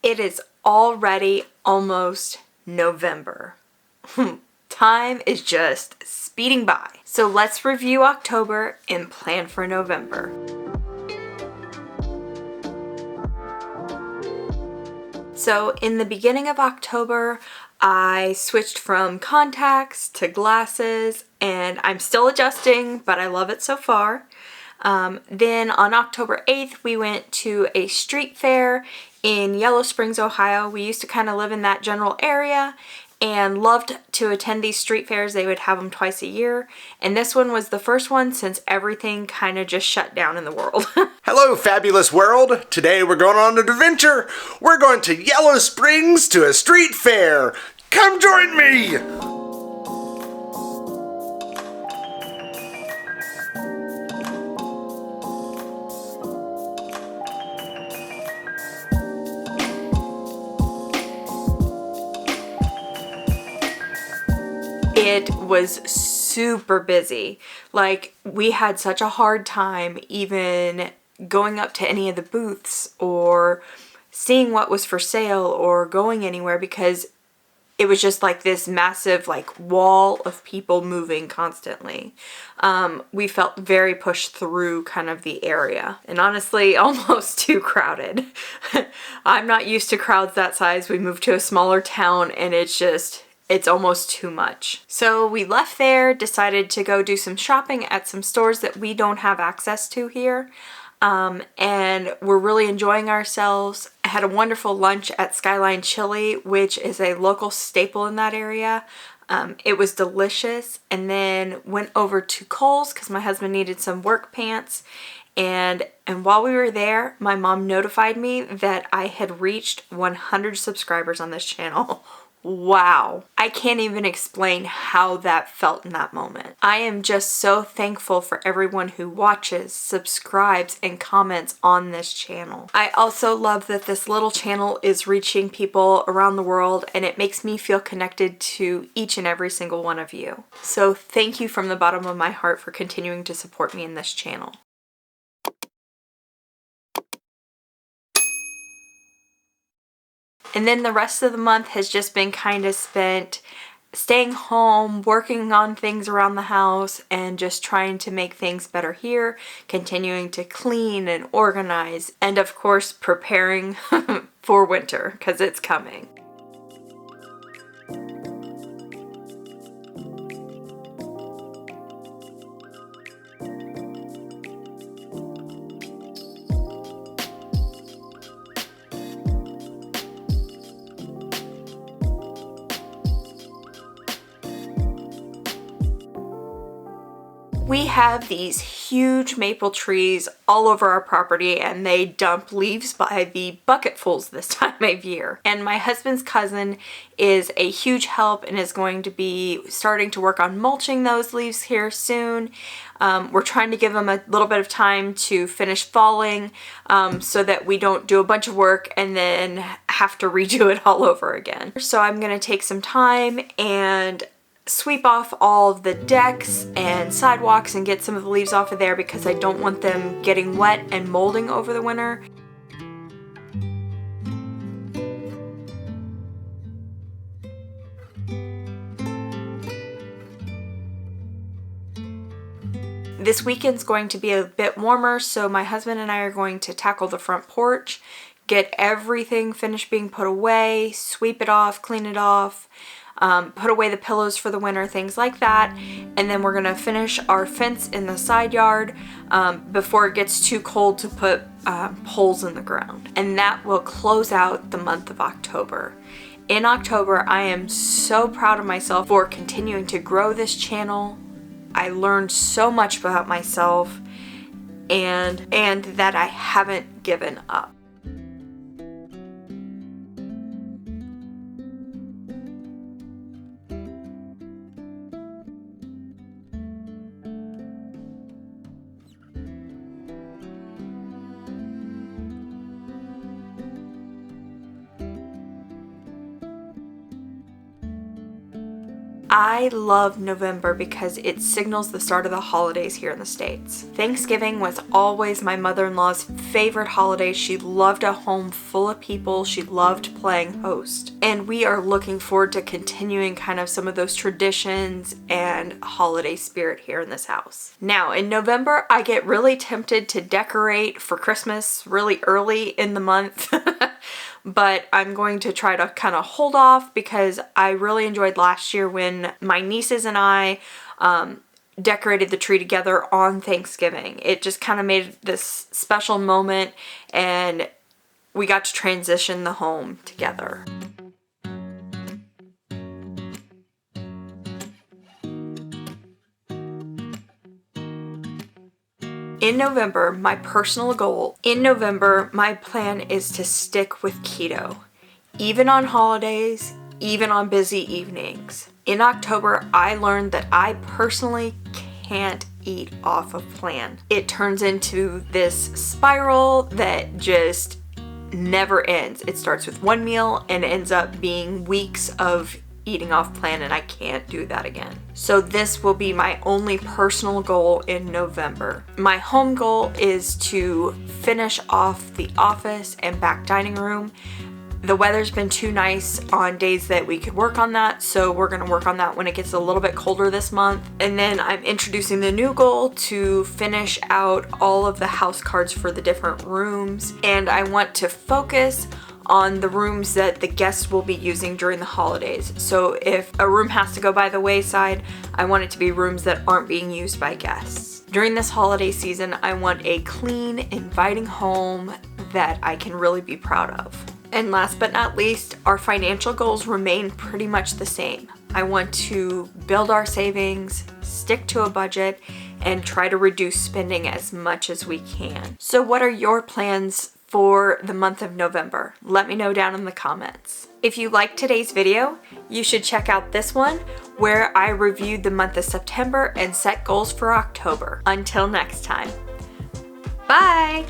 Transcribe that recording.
It is already almost November. Time is just speeding by. So let's review October and plan for November. So in the beginning of October, I switched from contacts to glasses, and I'm still adjusting, but I love it so far. Then on October 8th, we went to a street fair in Yellow Springs, Ohio. We used to kind of live in that general area and loved to attend these street fairs. They would have them twice a year. And this one was the first one since everything kind of just shut down in the world. Hello, fabulous world. Today we're going on an adventure. We're going to Yellow Springs to a street fair. Come join me. It was super busy. Like, we had such a hard time even going up to any of the booths or seeing what was for sale or going anywhere because it was just like this massive like wall of people moving constantly. We felt very pushed through kind of the area and honestly almost too crowded. I'm not used to crowds that size. We moved to a smaller town and it's almost too much. So we left there, decided to go do some shopping at some stores that we don't have access to here. And we're really enjoying ourselves. I had a wonderful lunch at Skyline Chili, which is a local staple in that area. It was delicious. And then went over to Kohl's because my husband needed some work pants. And while we were there, my mom notified me that I had reached 100 subscribers on this channel. Wow. I can't even explain how that felt in that moment. I am just so thankful for everyone who watches, subscribes, and comments on this channel. I also love that this little channel is reaching people around the world, and it makes me feel connected to each and every single one of you. So thank you from the bottom of my heart for continuing to support me in this channel. And then the rest of the month has just been kind of spent staying home, working on things around the house, and just trying to make things better here, continuing to clean and organize, and of course preparing for winter because it's coming. We have these huge maple trees all over our property and they dump leaves by the bucketfuls this time of year. And my husband's cousin is a huge help and is going to be starting to work on mulching those leaves here soon. We're trying to give them a little bit of time to finish falling so that we don't do a bunch of work and then have to redo it all over again. So I'm going to take some time and sweep off all of the decks and sidewalks and get some of the leaves off of there because I don't want them getting wet and molding over the winter. This weekend's going to be a bit warmer, so my husband and I are going to tackle the front porch, get everything finished being put away, sweep it off, clean it off, put away the pillows for the winter, things like that. And then we're gonna finish our fence in the side yard before it gets too cold to put holes in the ground. And that will close out the month of October. In October, I am so proud of myself for continuing to grow this channel. I learned so much about myself and that I haven't given up. I love November because it signals the start of the holidays here in the States. Thanksgiving was always my mother-in-law's favorite holiday. She loved a home full of people. She loved playing host. And we are looking forward to continuing kind of some of those traditions and holiday spirit here in this house. Now, in November, I get really tempted to decorate for Christmas really early in the month. But I'm going to try to kind of hold off because I really enjoyed last year when my nieces and I decorated the tree together on Thanksgiving. It just kind of made this special moment, and we got to transition the home together. In November, my plan is to stick with keto, even on holidays, even on busy evenings. In October, I learned that I personally can't eat off of plan. It turns into this spiral that just never ends. It starts with one meal and ends up being weeks of eating off plan, and I can't do that again. So this will be my only personal goal in November. My home goal is to finish off the office and back dining room. The weather's been too nice on days that we could work on that, so we're gonna work on that when it gets a little bit colder this month. And then I'm introducing the new goal to finish out all of the house cards for the different rooms, and I want to focus on the rooms that the guests will be using during the holidays. So if a room has to go by the wayside, I want it to be rooms that aren't being used by guests. During this holiday season, I want a clean, inviting home that I can really be proud of. And last but not least, our financial goals remain pretty much the same. I want to build our savings, stick to a budget, and try to reduce spending as much as we can. So what are your plans for the month of November? Let me know down in the comments. If you liked today's video, you should check out this one where I reviewed the month of September and set goals for October. Until next time, bye!